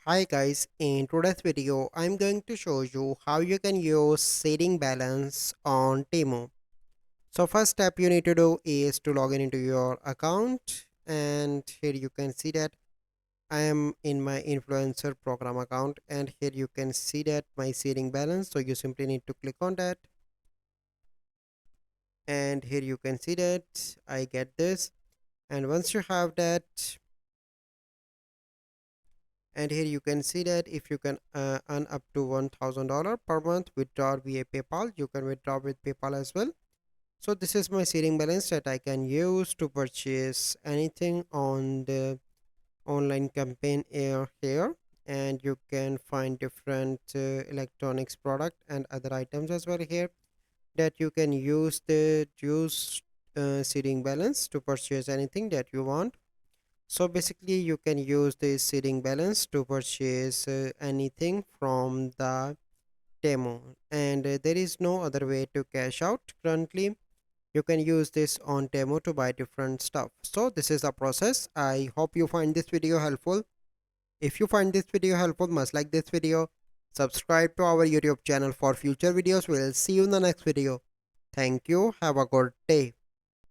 Hi guys, in today's video I'm going to show you how you can use seeding balance on Temu. So first step you need to do is to log in into your account, and here you can see that I am in my influencer program account, and here you can see that my seeding balance. So you simply need to click on that, and here you can see that I get this. And once you have that, and here you can see that if you can earn up to $1,000 per month withdraw via PayPal, you can withdraw with PayPal as well. So this is my seeding balance that I can use to purchase anything on the online campaign here, and you can find different electronics product and other items as well here that you can use the seeding balance to purchase anything that you want. So basically you can use this seeding balance to purchase anything from the Temu, and there is no other way to cash out currently. You can use this on Temu to buy different stuff. So this is the process. I hope you find this video helpful. If you find this video helpful, must like this video, subscribe to our YouTube channel for future videos. We'll see you in the next video. Thank you. Have a good day.